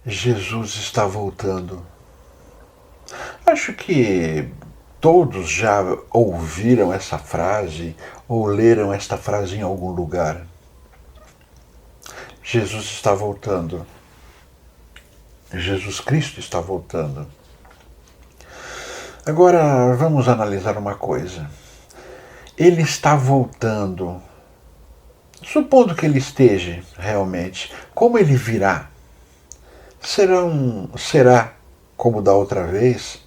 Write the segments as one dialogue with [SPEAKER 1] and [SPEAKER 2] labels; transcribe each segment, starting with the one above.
[SPEAKER 1] Jesus está voltando. Acho que todos já ouviram essa frase ou leram esta frase em algum lugar. Jesus está voltando. Jesus Cristo está voltando. Agora vamos analisar uma coisa. Ele está voltando. Supondo que ele esteja realmente, como ele virá? Será, como da outra vez,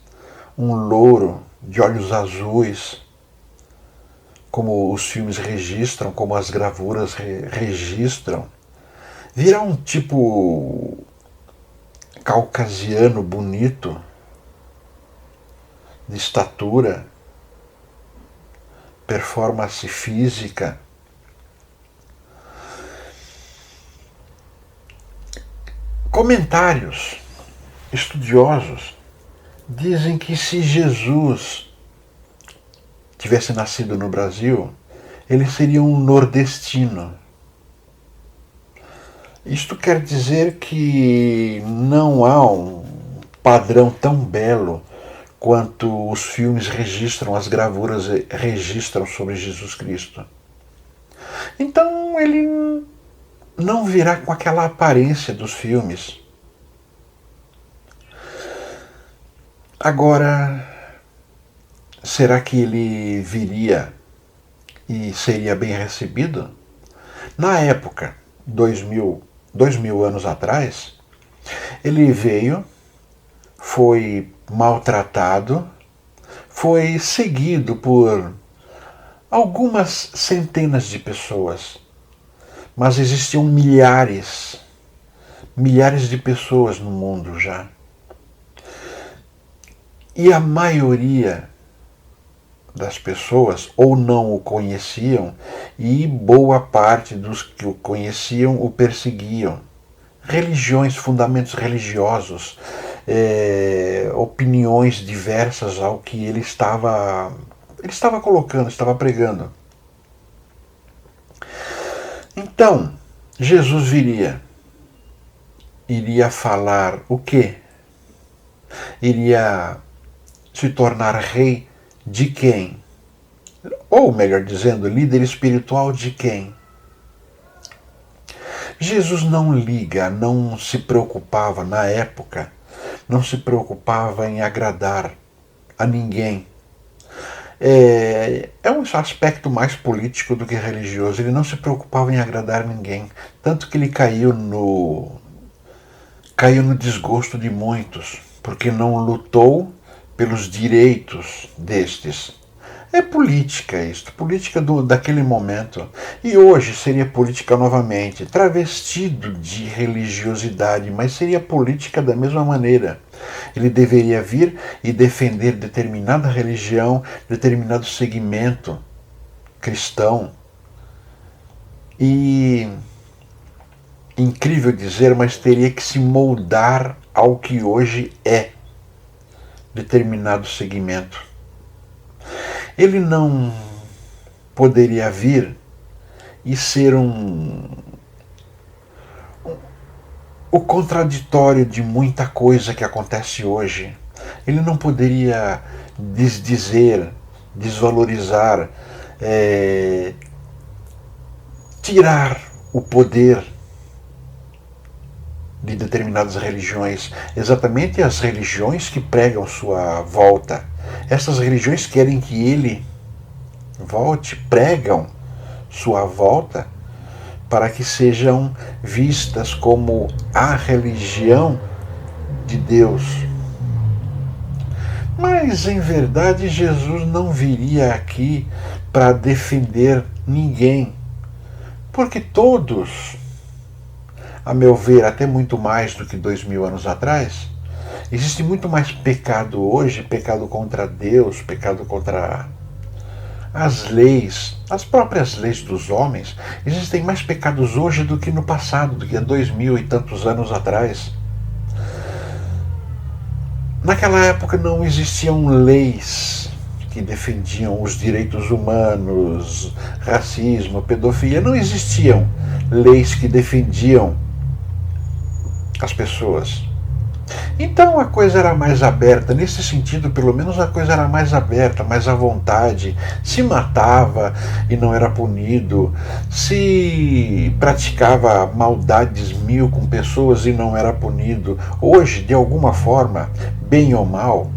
[SPEAKER 1] um louro de olhos azuis, como os filmes registram, como as gravuras registram? Virá um tipo caucasiano bonito, de estatura, performance física? Comentários estudiosos dizem que se Jesus tivesse nascido no Brasil, ele seria um nordestino. Isto quer dizer que não há um padrão tão belo quanto os filmes registram, as gravuras registram sobre Jesus Cristo. Então ele não virá com aquela aparência dos filmes. Agora, será que ele viria e seria bem recebido? Na época, 2000 anos atrás, ele veio, foi maltratado, foi seguido por algumas centenas de pessoas, mas existiam milhares de pessoas no mundo já. E a maioria das pessoas ou não o conheciam e boa parte dos que o conheciam o perseguiam. Religiões, fundamentos religiosos, opiniões diversas ao que ele estava colocando, estava pregando. Então, Jesus iria falar o quê? Iria se tornar rei de quem? Ou, melhor dizendo, líder espiritual de quem? Jesus não liga, não se preocupava na época, não se preocupava em agradar a ninguém. É um aspecto mais político do que religioso. Ele não se preocupava em agradar ninguém, tanto que ele caiu no desgosto de muitos, porque não lutou pelos direitos destes. É política isto, política daquele momento. E hoje seria política novamente, travestido de religiosidade, mas seria política da mesma maneira. Ele deveria vir e defender determinada religião, determinado segmento cristão. E, incrível dizer, mas teria que se moldar ao que hoje é determinado segmento. Ele não poderia vir e ser o contraditório de muita coisa que acontece hoje. Ele não poderia desdizer, desvalorizar, tirar o poder de determinadas religiões, exatamente as religiões que pregam sua volta. Essas religiões querem que ele volte, pregam sua volta para que sejam vistas como a religião de Deus. Mas, em verdade, Jesus não viria aqui para defender ninguém, porque todos, a meu ver, até muito mais do que 2000 anos atrás, existe muito mais pecado hoje, pecado contra Deus, pecado contra as leis, as próprias leis dos homens. Existem mais pecados hoje do que no passado, do que há 2000 e tantos anos atrás. Naquela época não existiam leis que defendiam os direitos humanos, racismo, pedofilia. Não existiam leis que defendiam as pessoas. Então a coisa era mais aberta, nesse sentido, pelo menos a coisa era mais aberta, mais à vontade. Se matava e não era punido, se praticava maldades mil com pessoas e não era punido. Hoje, de alguma forma, bem ou mal,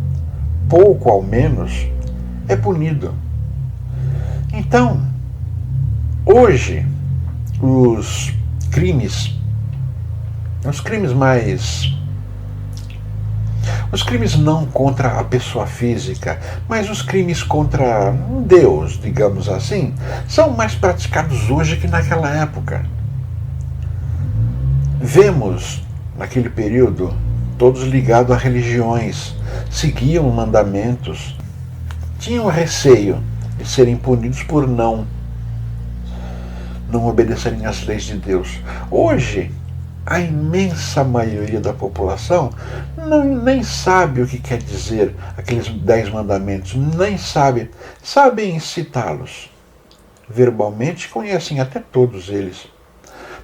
[SPEAKER 1] pouco ao menos, é punido. Então, hoje, os crimes mais. Os crimes não contra a pessoa física, mas os crimes contra Deus, digamos assim, são mais praticados hoje que naquela época. Vemos, naquele período, todos ligados a religiões, seguiam mandamentos, tinham receio de serem punidos por não obedecerem às leis de Deus. Hoje, a imensa maioria da população nem sabe o que quer dizer aqueles 10 mandamentos, nem sabe. Sabem citá-los. Verbalmente conhecem até todos eles,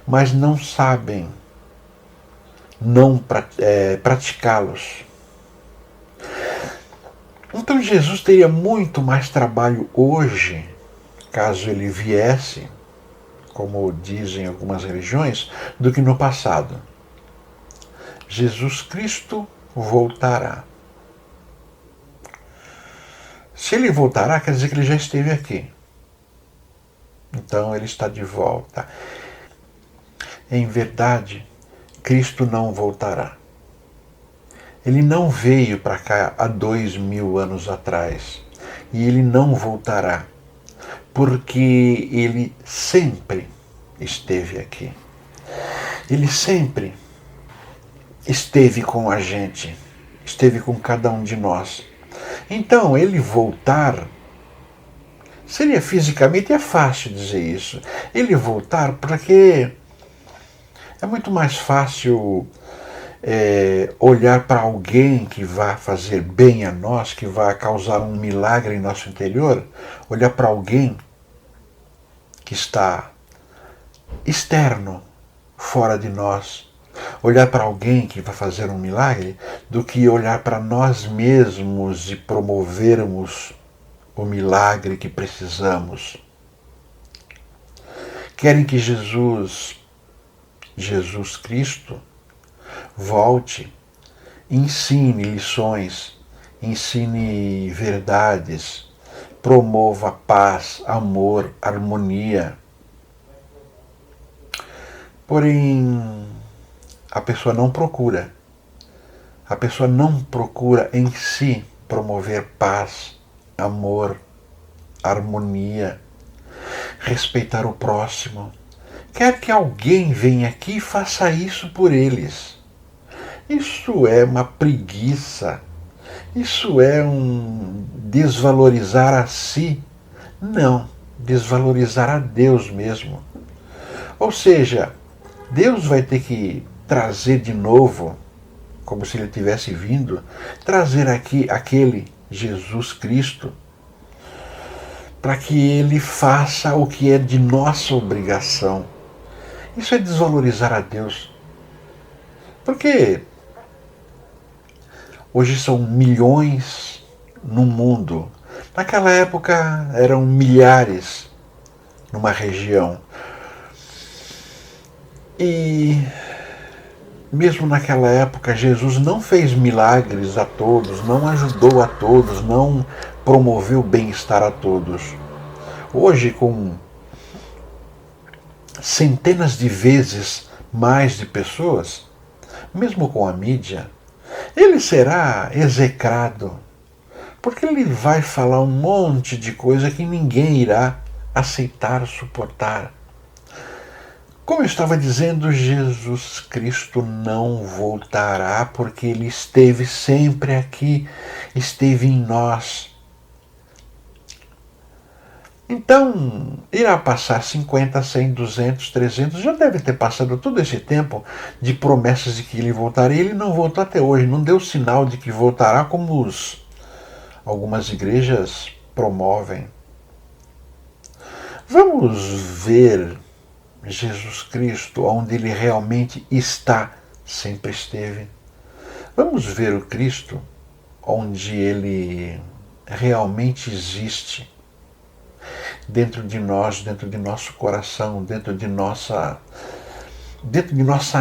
[SPEAKER 1] mas não sabem praticá-los. Então Jesus teria muito mais trabalho hoje, caso ele viesse, como dizem algumas religiões, do que no passado. Jesus Cristo voltará. Se ele voltará, quer dizer que ele já esteve aqui. Então ele está de volta. Em verdade, Cristo não voltará. Ele não veio para cá há 2000 anos atrás. E ele não voltará. Porque ele sempre esteve aqui. Ele sempre esteve com a gente, esteve com cada um de nós. Então, ele voltar, seria fisicamente, é fácil dizer isso, ele voltar porque é muito mais fácil olhar para alguém que vá fazer bem a nós, que vá causar um milagre em nosso interior, olhar para alguém que está externo, fora de nós, olhar para alguém que vai fazer um milagre, do que olhar para nós mesmos e promovermos o milagre que precisamos. Querem que Jesus Cristo, volte, ensine lições, ensine verdades, promova paz, amor, harmonia. Porém, a pessoa não procura em si promover paz, amor, harmonia, respeitar o próximo. Quer que alguém venha aqui e faça isso por eles. Isso é uma preguiça. Isso é um desvalorizar a si. Não, desvalorizar a Deus mesmo. Ou seja, Deus vai ter que trazer de novo, como se ele tivesse vindo, trazer aqui aquele Jesus Cristo, para que ele faça o que é de nossa obrigação. Isso é desvalorizar a Deus. Porque hoje são milhões no mundo. Naquela época eram milhares numa região. E mesmo naquela época, Jesus não fez milagres a todos, não ajudou a todos, não promoveu bem-estar a todos. Hoje, com centenas de vezes mais de pessoas, mesmo com a mídia, ele será execrado, porque ele vai falar um monte de coisa que ninguém irá aceitar, suportar. Como eu estava dizendo, Jesus Cristo não voltará porque ele esteve sempre aqui, esteve em nós. Então, irá passar 50, 100, 200, 300, já deve ter passado todo esse tempo de promessas de que ele voltaria. Ele não voltou até hoje, não deu sinal de que voltará como algumas igrejas promovem. Vamos ver Jesus Cristo onde ele realmente está sempre esteve. Vamos ver o Cristo onde ele realmente existe, dentro de nós, dentro de nosso coração, dentro de nossa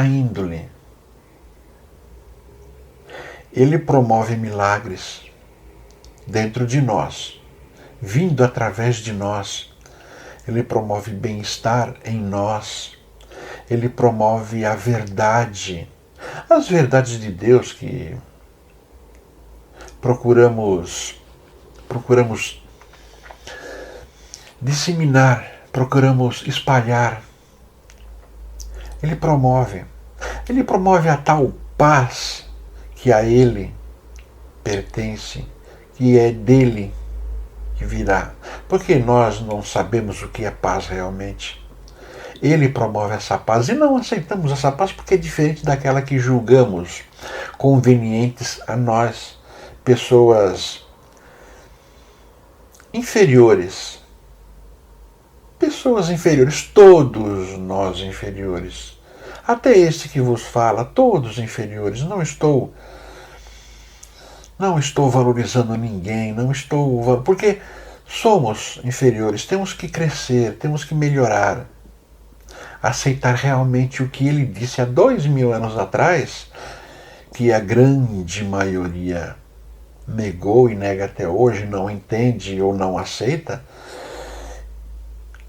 [SPEAKER 1] índole. Ele promove milagres dentro de nós, vindo através de nós. Ele promove bem-estar em nós. Ele promove a verdade, as verdades de Deus que procuramos disseminar, procuramos espalhar. Ele promove a tal paz que a Ele pertence, que é dele que virá. Porque nós não sabemos o que é paz realmente. Ele promove essa paz e não aceitamos essa paz porque é diferente daquela que julgamos convenientes a nós, pessoas inferiores. Pessoas inferiores, todos nós inferiores. Até este que vos fala, todos inferiores. Não estou valorizando ninguém, porque somos inferiores, temos que crescer, temos que melhorar. Aceitar realmente o que ele disse há 2000 anos atrás, que a grande maioria negou e nega até hoje, não entende ou não aceita,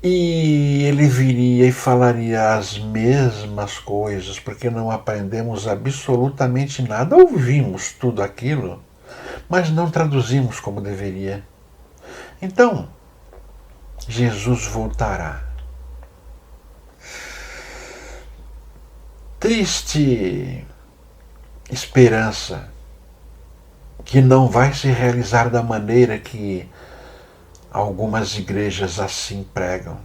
[SPEAKER 1] e ele viria e falaria as mesmas coisas, porque não aprendemos absolutamente nada. Ouvimos tudo aquilo, mas não traduzimos como deveria. Então, Jesus voltará. Triste esperança que não vai se realizar da maneira que algumas igrejas assim pregam.